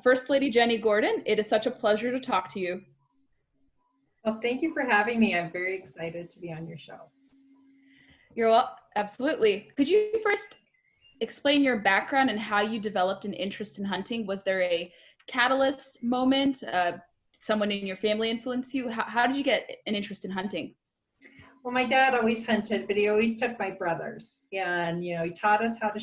First Lady Jennie Gordon, it is such a pleasure to talk to you. Well, thank you for having me. I'm very excited to be on your show. You're welcome. Absolutely. Could you first explain your background and how you developed an interest in hunting? Was there a catalyst moment? Someone in your family influence you? How did you get an interest in hunting? Well, my dad always hunted, but he always took my brothers, and he taught us how to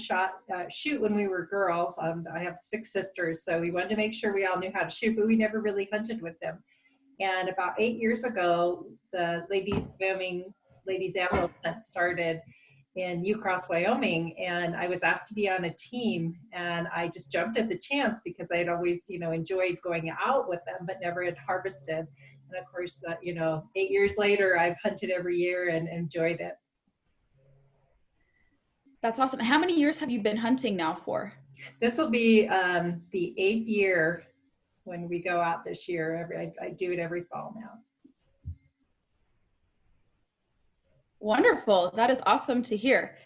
shoot when we were girls. I have 6 sisters, so we wanted to make sure we all knew how to shoot, but we never really hunted with them. And about 8 years ago, the Wyoming ladies Antelope Hunt started in Ucross, Wyoming, and I was asked to be on a team, and I just jumped at the chance because I had always, enjoyed going out with them, but never had harvested. And of course, 8 years later, I've hunted every year and enjoyed it. That's awesome. How many years have you been hunting now for? This will be the 8th year when we go out this year. I do it every fall now. Wonderful. That is awesome to hear.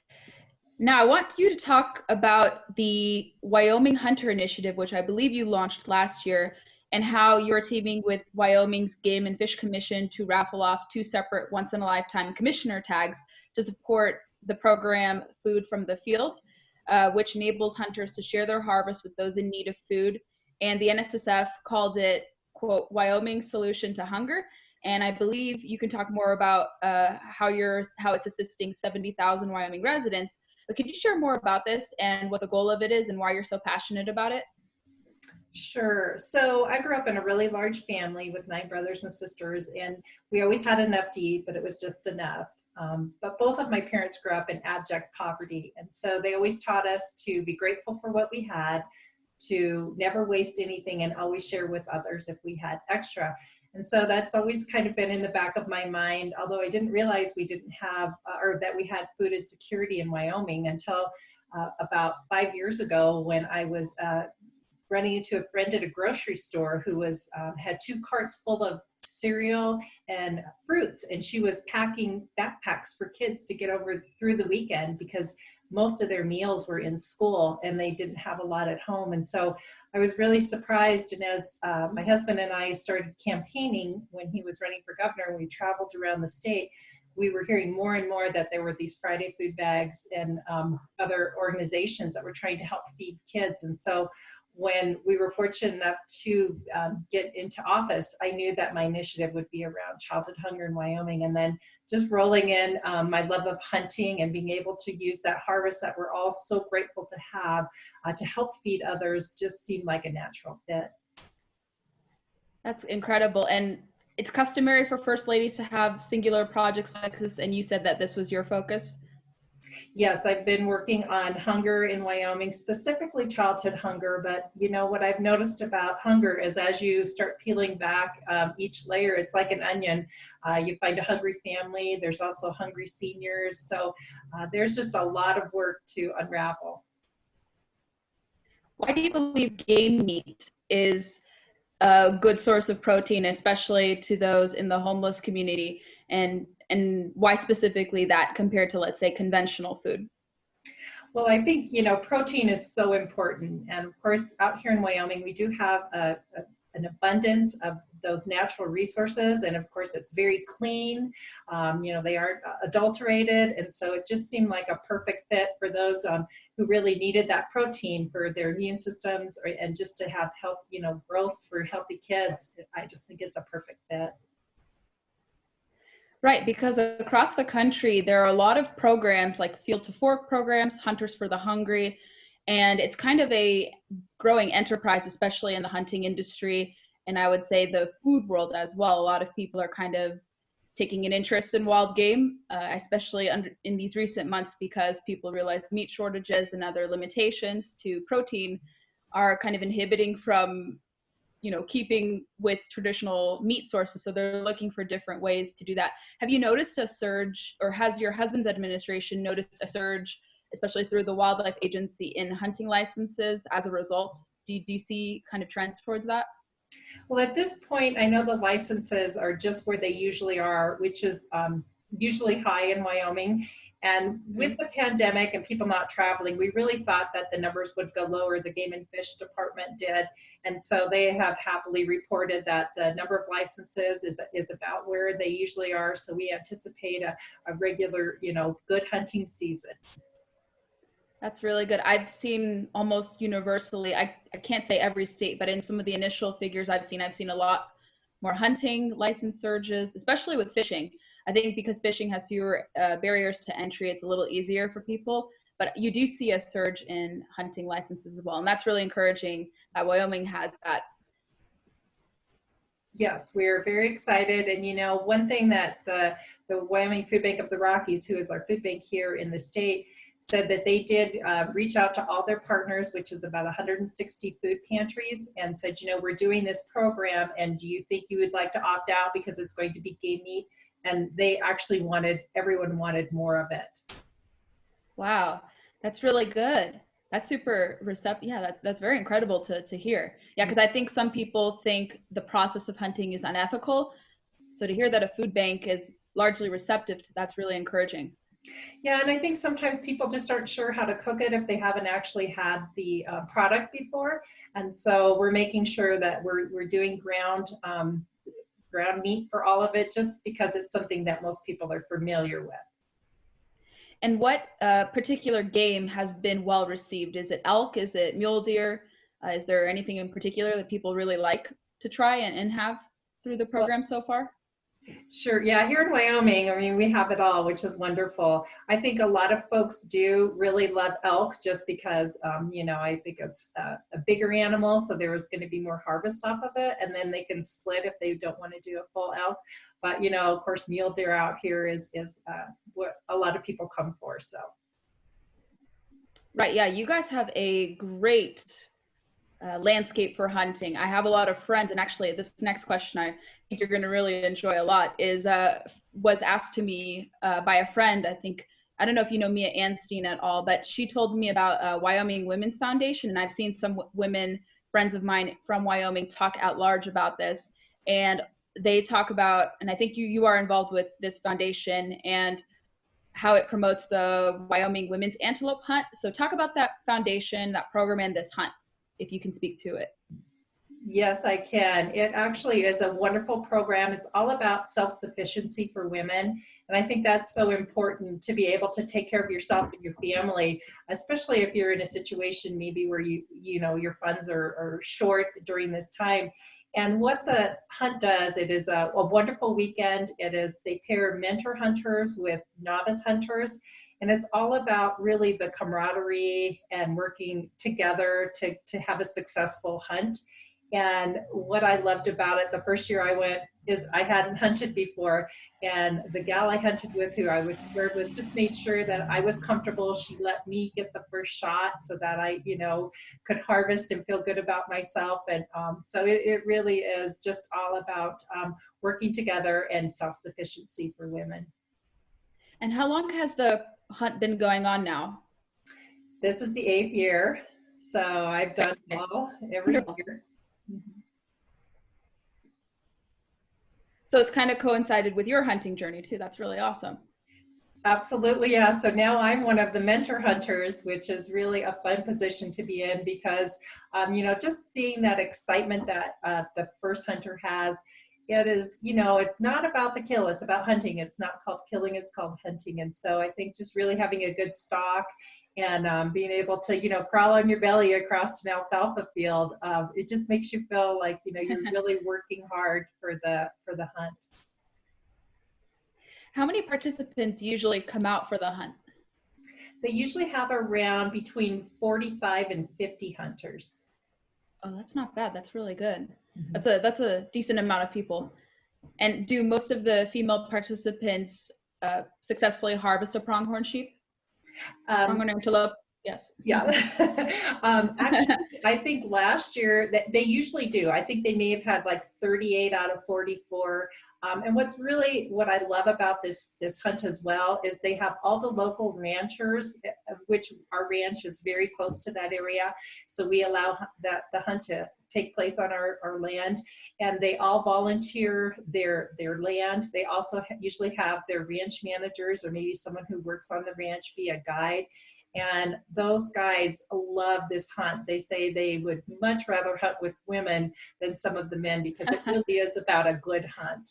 Now, I want you to talk about the Wyoming Hunter Initiative, which I believe you launched last year, and how you're teaming with Wyoming's Game and Fish Commission to raffle off 2 separate once-in-a-lifetime commissioner tags to support the program Food from the Field, which enables hunters to share their harvest with those in need of food. And the NSSF called it, quote, Wyoming's solution to hunger. And I believe you can talk more about how it's assisting 70,000 Wyoming residents. But could you share more about this and what the goal of it is and why you're so passionate about it? Sure. So I grew up in a really large family with 9 brothers and sisters, and we always had enough to eat, but it was just enough. But both of my parents grew up in abject poverty, and so they always taught us to be grateful for what we had, to never waste anything, and always share with others if we had extra. And so that's always kind of been in the back of my mind, although I didn't realize we didn't have, or that we had food insecurity in Wyoming until about 5 years ago, when I was running into a friend at a grocery store who had 2 carts full of cereal and fruits, and she was packing backpacks for kids to get over through the weekend because most of their meals were in school and they didn't have a lot at home. And so I was really surprised. And as my husband and I started campaigning when he was running for governor, and we traveled around the state, we were hearing more and more that there were these Friday food bags and other organizations that were trying to help feed kids. And so when we were fortunate enough to get into office, I knew that my initiative would be around childhood hunger in Wyoming. And then just rolling in my love of hunting and being able to use that harvest that we're all so grateful to have to help feed others just seemed like a natural fit. That's incredible. And it's customary for First Ladies to have singular projects like this, and you said that this was your focus? Yes, I've been working on hunger in Wyoming, specifically childhood hunger, but what I've noticed about hunger is as you start peeling back each layer, it's like an onion. You find a hungry family, there's also hungry seniors, so there's just a lot of work to unravel. Why do you believe game meat is a good source of protein, especially to those in the homeless community, and why specifically that compared to, let's say, conventional food? Well, I think, protein is so important. And of course, out here in Wyoming, we do have an abundance of those natural resources. And of course, it's very clean. They aren't adulterated. And so it just seemed like a perfect fit for those who really needed that protein for their immune systems and just to have health, growth for healthy kids. I just think it's a perfect fit. Right, because across the country, there are a lot of programs like Field to Fork programs, Hunters for the Hungry, and it's kind of a growing enterprise, especially in the hunting industry, and I would say the food world as well. A lot of people are kind of taking an interest in wild game, especially in these recent months, because people realize meat shortages and other limitations to protein are kind of inhibiting from keeping with traditional meat sources. So they're looking for different ways to do that. Have you noticed a surge, or has your husband's administration noticed a surge, especially through the Wildlife Agency, in hunting licenses as a result? Do you see kind of trends towards that? Well, at this point, I know the licenses are just where they usually are, which is usually high in Wyoming. And with the pandemic and people not traveling, we really thought that the numbers would go lower. The Game and Fish Department did. And so they have happily reported that the number of licenses is about where they usually are. So we anticipate a regular, good hunting season. That's really good. I've seen almost universally, I can't say every state, but in some of the initial figures I've seen a lot more hunting license surges, especially with fishing. I think because fishing has fewer barriers to entry, it's a little easier for people. But you do see a surge in hunting licenses as well. And that's really encouraging that Wyoming has that. Yes, we're very excited. And one thing that the Wyoming Food Bank of the Rockies, who is our food bank here in the state, said that they did reach out to all their partners, which is about 160 food pantries, and said, we're doing this program, and do you think you would like to opt out because it's going to be game meat? And they actually everyone wanted more of it. Wow, that's really good. That's super receptive. Yeah, that's very incredible to hear. Yeah, because I think some people think the process of hunting is unethical. So to hear that a food bank is largely receptive to that's really encouraging. Yeah, and I think sometimes people just aren't sure how to cook it if they haven't actually had the product before. And so we're making sure that we're doing ground meat for all of it, just because it's something that most people are familiar with. And what particular game has been well received? Is it elk? Is it mule deer? Is there anything in particular that people really like to try and have through the program so far? Sure. Yeah. Here in Wyoming, we have it all, which is wonderful. I think a lot of folks do really love elk just because, I think it's a bigger animal. So there is going to be more harvest off of it. And then they can split if they don't want to do a full elk. But, of course, mule deer out here is what a lot of people come for. So. Right. Yeah. You guys have a great landscape for hunting. I have a lot of friends, and actually this next question I think you're going to really enjoy a lot is was asked to me by a friend. I don't know if you know Mia Anstein at all, but she told me about Wyoming Women's Foundation, and I've seen some women friends of mine from Wyoming talk at large about this, and they talk about, and I think you are involved with this foundation and how it promotes the Wyoming Women's Antelope Hunt. So talk about that foundation, that program, and this hunt, if you can speak to it. Yes, I can. It actually is a wonderful program. It's all about self-sufficiency for women. And I think that's so important to be able to take care of yourself and your family, especially if you're in a situation maybe where your funds are short during this time. And what the hunt does, it is a wonderful weekend. They pair mentor hunters with novice hunters. And it's all about really the camaraderie and working together to have a successful hunt. And what I loved about it, the first year I went, is I hadn't hunted before. And the gal I hunted with, who I was paired with, just made sure that I was comfortable. She let me get the first shot so that I, could harvest and feel good about myself. And so it really is just all about working together and self-sufficiency for women. And how long has the hunt been going on now? This is the 8th year. So I've done all every year. So it's kind of coincided with your hunting journey too. That's really awesome. Absolutely, yeah. So now I'm one of the mentor hunters, which is really a fun position to be in because, just seeing that excitement that the first hunter has, it is, it's not about the kill, it's about hunting. It's not called killing, it's called hunting. And so I think just really having a good stock and being able to, crawl on your belly across an alfalfa field, it just makes you feel like, you're really working hard for the hunt. How many participants usually come out for the hunt? They usually have around between 45 and 50 hunters. Oh, that's not bad. That's really good. Mm-hmm. That's a decent amount of people. And do most of the female participants successfully harvest a pronghorn sheep? Pronghorn antelope? Yes. Yeah. Actually, I think last year that they usually do. I think they may have had like 38 out of 44. And what I love about this hunt as well is they have all the local ranchers, of which our ranch is very close to that area. So we allow the hunt to take place on our land, and they all volunteer their land. They also usually have their ranch managers or maybe someone who works on the ranch be a guide. And those guides love this hunt. They say they would much rather hunt with women than some of the men because it really is about a good hunt.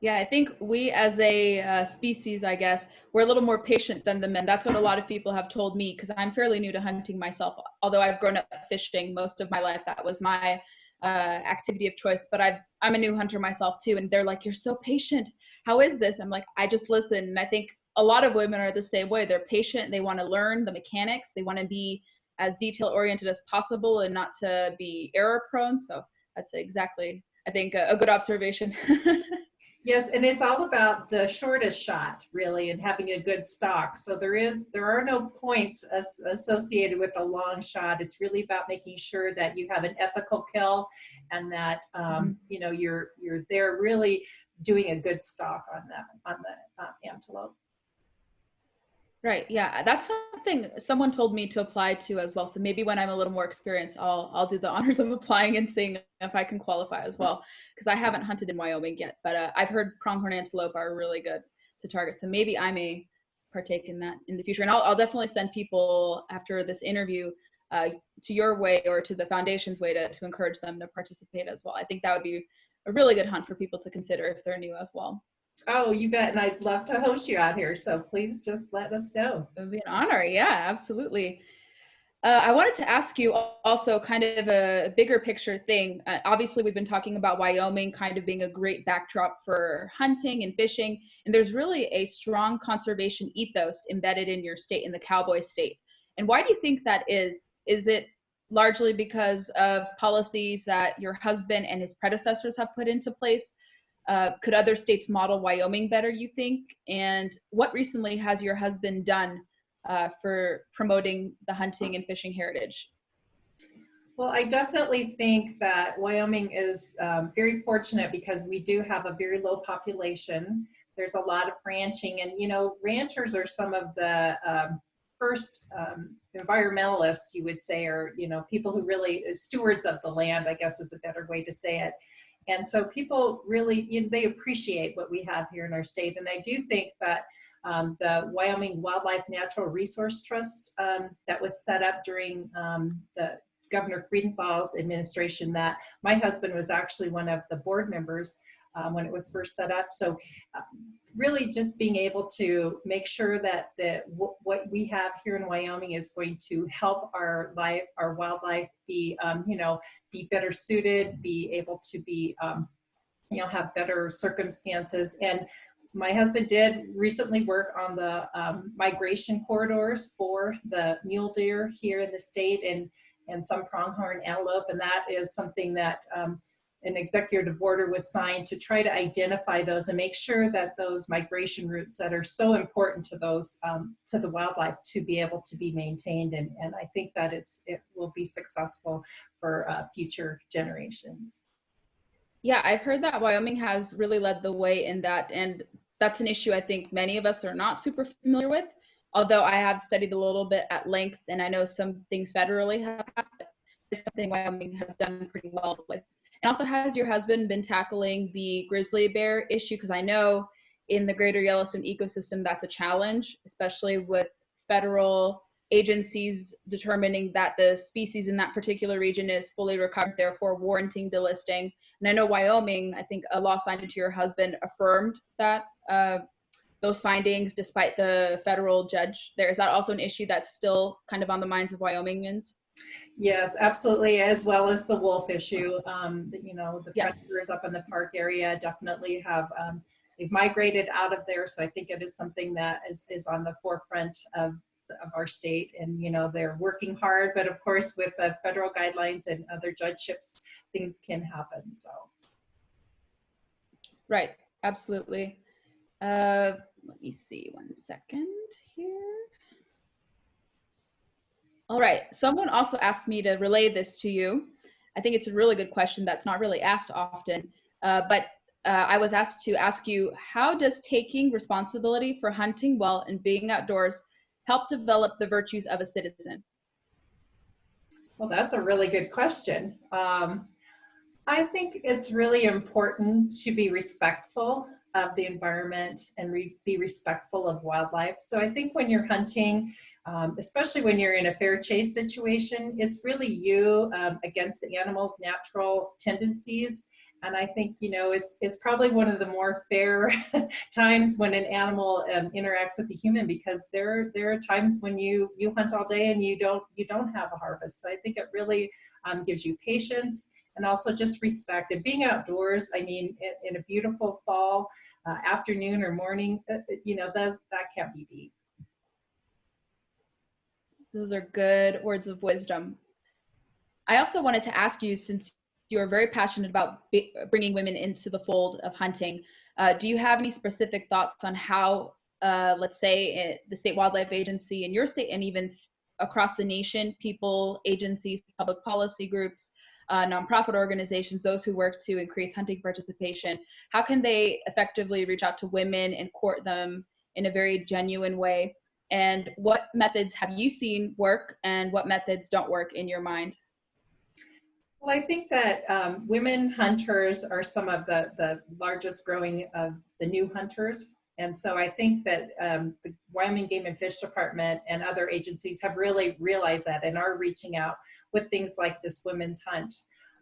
Yeah, I think we as a species, I guess, we're a little more patient than the men. That's what a lot of people have told me because I'm fairly new to hunting myself. Although I've grown up fishing most of my life, that was my activity of choice. But I'm a new hunter myself too, and they're like, "You're so patient. How is this?" I'm like, "I just listen." And I think a lot of women are the same way. They're patient. They want to learn the mechanics. They want to be as detail oriented as possible and not to be error prone. So that's exactly, I think, a good observation. Yes, and it's all about the shortest shot, really, and having a good stock. So there are no points associated with a long shot. It's really about making sure that you have an ethical kill, and that you know you're there really doing a good stock on the antelope. Right. Yeah. That's something someone told me to apply to as well. So maybe when I'm a little more experienced, I'll do the honors of applying and seeing if I can qualify as well. Because I haven't hunted in Wyoming yet, but I've heard pronghorn antelope are really good to target. So maybe I may partake in that in the future. And I'll definitely send people after this interview to your way or to the foundation's way to encourage them to participate as well. I think that would be a really good hunt for people to consider if they're new as well. Oh, you bet. And I'd love to host you out here. So please just let us know. It would be an honor. Yeah, absolutely. I wanted to ask you also kind of a bigger picture thing. Obviously, we've been talking about Wyoming kind of being a great backdrop for hunting and fishing, and there's really a strong conservation ethos embedded in your state, in the cowboy state. And why do you think that is? Is it largely because of policies that your husband and his predecessors have put into place? Could other states model Wyoming better, you think? And what recently has your husband done for promoting the hunting and fishing heritage? Well, I definitely think that Wyoming is very fortunate because we do have a very low population. There's a lot of ranching, and you know, ranchers are some of the first environmentalists, you would say, or you know, people who really stewards of the land, I guess is a better way to say it. And so people really, you know, they appreciate what we have here in our state. And I do think that the Wyoming Wildlife Natural Resource Trust that was set up during the Governor Friedenthal's administration, that my husband was actually one of the board members when it was first set up. So really just being able to make sure that what we have here in Wyoming is going to help our wildlife be, you know, be better suited, be able to be, you know, have better circumstances. And my husband did recently work on the migration corridors for the mule deer here in the state, and some pronghorn antelope, and that is something that an executive order was signed to try to identify those and make sure that those migration routes that are so important to those to the wildlife to be able to be maintained, and I think that it will be successful for future generations. Yeah, I've heard that Wyoming has really led the way in that, and that's an issue I think many of us are not super familiar with. Although I have studied a little bit at length, and I know some things federally have passed, but it's something Wyoming has done pretty well with. And also, has your husband been tackling the grizzly bear issue? Because I know in the greater Yellowstone ecosystem, that's a challenge, especially with federal agencies determining that the species in that particular region is fully recovered, therefore warranting delisting. And I know Wyoming, I think a law signed into your husband affirmed that those findings despite the federal judge there. Is that also an issue that's still kind of on the minds of Wyomingans? Yes, absolutely, as well as the wolf issue. You know, the Yes. predators up in the park area definitely have they've migrated out of there. So I think it is something that is on the forefront of our state, and you know, they're working hard, but of course with the federal guidelines and other judgeships, things can happen. So Right, absolutely. Let me see 1 second here. All right. Someone also asked me to relay this to you. I think it's a really good question that's not really asked often. But I was asked to ask you, how does taking responsibility for hunting well and being outdoors help develop the virtues of a citizen? Well, that's a really good question. I think it's really important to be respectful of the environment and be respectful of wildlife. So I think when you're hunting, especially when you're in a fair chase situation, it's really you against the animal's natural tendencies. And I think, you know, it's probably one of the more fair times when an animal interacts with the human, because there are times when you hunt all day and you don't have a harvest. So I think it really gives you patience and also just respect. And being outdoors, I mean, in a beautiful fall afternoon or morning, you know, that can't be beat. Those are good words of wisdom. I also wanted to ask you, since you are very passionate about bringing women into the fold of hunting, do you have any specific thoughts on how, let's say, the State Wildlife Agency in your state and even across the nation, people, agencies, public policy groups, nonprofit organizations, those who work to increase hunting participation, how can they effectively reach out to women and court them in a very genuine way? And what methods have you seen work and what methods don't work in your mind? Well, I think that women hunters are some of the largest growing of the new hunters. And so I think that the Wyoming Game and Fish Department and other agencies have really realized that and are reaching out with things like this women's hunt.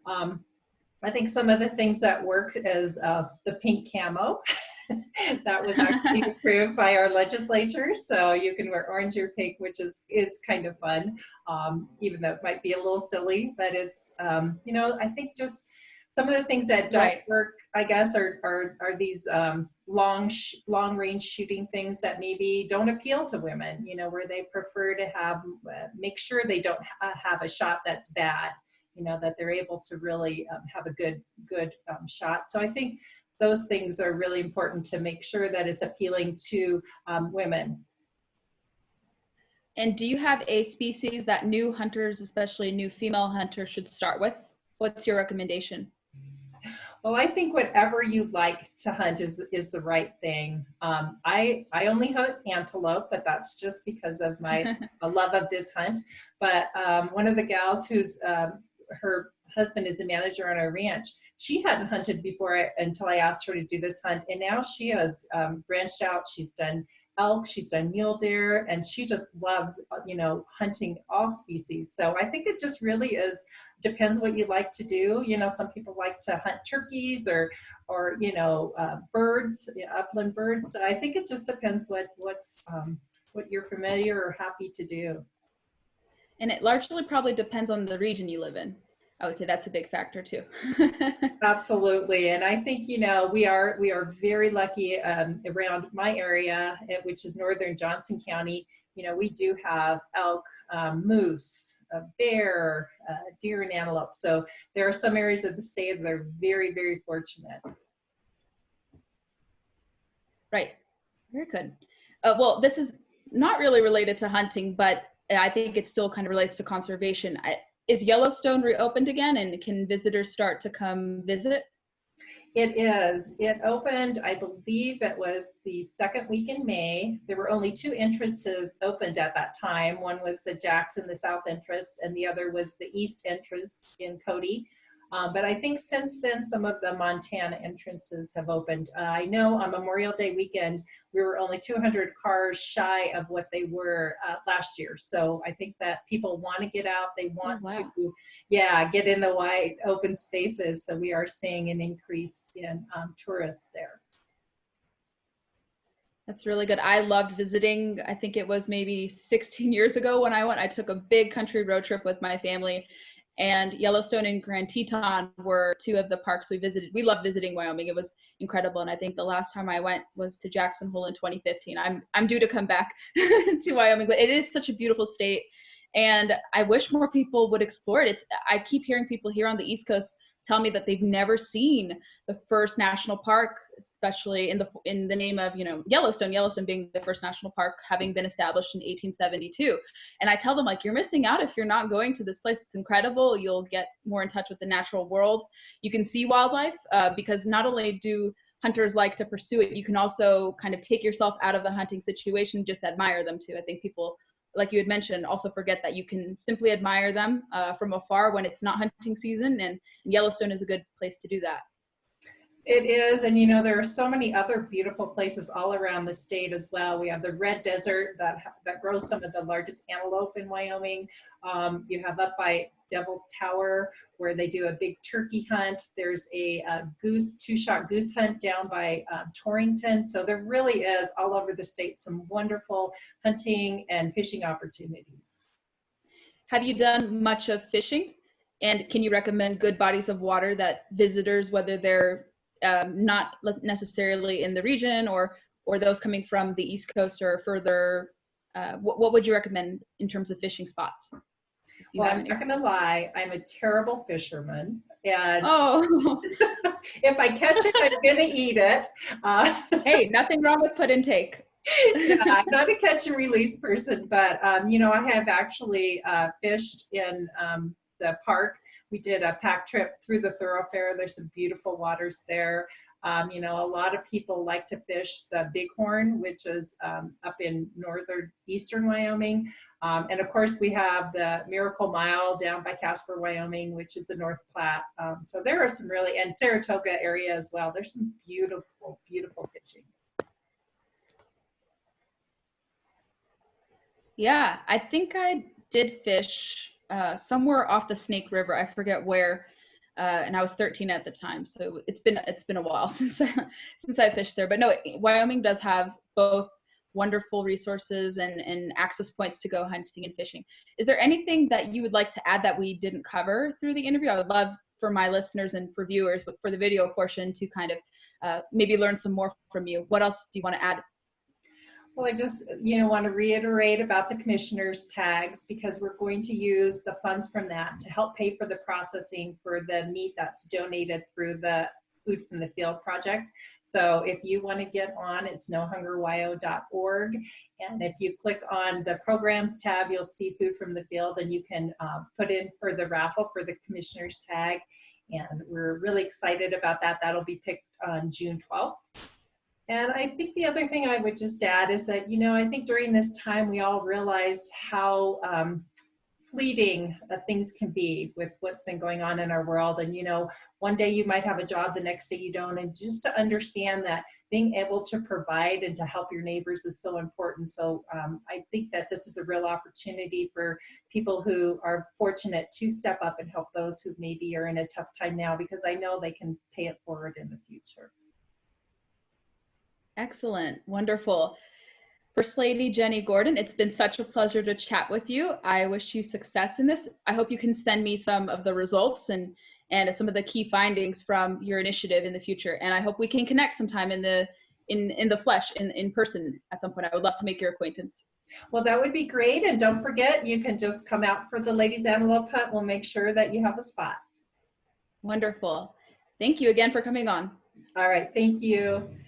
I think some of the things that work is the pink camo. That was actually approved by our legislature. So you can wear orange or pink, which is kind of fun, even though it might be a little silly, but it's, you know, I think just some of the things that don't work, I guess, are these long range shooting things that maybe don't appeal to women, you know, where they prefer to have, make sure they don't have a shot that's bad, you know, that they're able to really have a good shot. So I think those things are really important to make sure that it's appealing to women. And do you have a species that new hunters, especially new female hunters, should start with? What's your recommendation? Well, I think whatever you like to hunt is the right thing. I only hunt antelope, but that's just because of my love of this hunt. But one of the gals who's her husband is a manager on our ranch, she hadn't hunted before until I asked her to do this hunt, and now she has branched out. She's done elk, she's done mule deer, and she just loves, you know, hunting all species. So I think it just really depends what you like to do. You know, some people like to hunt turkeys or you know, birds, upland birds. So I think it just depends what you're familiar or happy to do. And it largely probably depends on the region you live in. I would say that's a big factor too. Absolutely. And I think, you know, we are very lucky around my area, which is northern Johnson County. You know, we do have elk, moose, bear, deer, and antelope. So there are some areas of the state that are very, very fortunate. Right. Very good. Well, this is not really related to hunting, but I think it still kind of relates to conservation. Is Yellowstone reopened again, and can visitors start to come visit? It is. It opened, I believe it was the second week in May. There were only two entrances opened at that time. One was the Jackson, the south entrance, and the other was the east entrance in Cody. But I think since then, some of the Montana entrances have opened. I know on Memorial Day weekend, we were only 200 cars shy of what they were last year. So I think that people want to get out. They want to, get in the wide open spaces. So we are seeing an increase in tourists there. That's really good. I loved visiting. I think it was maybe 16 years ago when I went. I took a big country road trip with my family. And Yellowstone and Grand Teton were two of the parks we visited. We love visiting Wyoming. It was incredible. And I think the last time I went was to Jackson Hole in 2015. I'm due to come back to Wyoming, but it is such a beautiful state. And I wish more people would explore it. I keep hearing people here on the East Coast tell me that they've never seen the first national park especially in the name of, you know, Yellowstone being the first national park, having been established in 1872. And I tell them, like, you're missing out if you're not going to this place. It's incredible. You'll get more in touch with the natural world. You can see wildlife, because not only do hunters like to pursue it, you can also kind of take yourself out of the hunting situation, just admire them too. I think people, like you had mentioned, also forget that you can simply admire them from afar when it's not hunting season, and Yellowstone is a good place to do that. It is, and you know, there are so many other beautiful places all around the state as well. We have the Red Desert that grows some of the largest antelope in Wyoming. You have up by Devil's Tower where they do a big turkey hunt. There's a two-shot goose hunt down by Torrington. So there really is all over the state some wonderful hunting and fishing opportunities. Have you done much of fishing? And can you recommend good bodies of water that visitors, whether they're not necessarily in the region or those coming from the East Coast or further, what would you recommend in terms of fishing spots? Well, I'm not gonna lie, I'm a terrible fisherman, and oh, if I catch it, I'm gonna eat it. Hey, nothing wrong with put and take. Yeah, I'm not a catch and release person, but you know, I have actually fished in the park. We did a pack trip through the thoroughfare. There's some beautiful waters there. You know, a lot of people like to fish the Bighorn, which is up in eastern Wyoming. And of course, we have the Miracle Mile down by Casper, Wyoming, which is the North Platte. So there are some really, and Saratoga area as well. There's some beautiful, beautiful fishing. Yeah, I think I did fish somewhere off the Snake River. I forget where, and I was 13 at the time, so it's been a while since I fished there. But no, Wyoming does have both wonderful resources and access points to go hunting and fishing. Is there anything that you would like to add that we didn't cover through the interview? I would love for my listeners and for viewers, but for the video portion, to kind of maybe learn some more from you. What else do you want to add? Well, I just, you know, want to reiterate about the commissioner's tags, because we're going to use the funds from that to help pay for the processing for the meat that's donated through the Food from the Field project. So if you want to get on, it's nohungerwyo.org. And if you click on the programs tab, you'll see Food from the Field, and you can put in for the raffle for the commissioner's tag. And we're really excited about that. That'll be picked on June 12th. And I think the other thing I would just add is that, you know, I think during this time we all realize how fleeting things can be with what's been going on in our world. And, you know, one day you might have a job, the next day you don't. And just to understand that being able to provide and to help your neighbors is so important. So I think that this is a real opportunity for people who are fortunate to step up and help those who maybe are in a tough time now, because I know they can pay it forward in the future. Excellent. Wonderful. First Lady Jennie Gordon, it's been such a pleasure to chat with you. I wish you success in this. I hope you can send me some of the results and some of the key findings from your initiative in the future. And I hope we can connect sometime in the flesh, in person at some point. I would love to make your acquaintance. Well, that would be great. And don't forget, you can just come out for the Ladies Antelope Hunt. We'll make sure that you have a spot. Wonderful. Thank you again for coming on. All right. Thank you.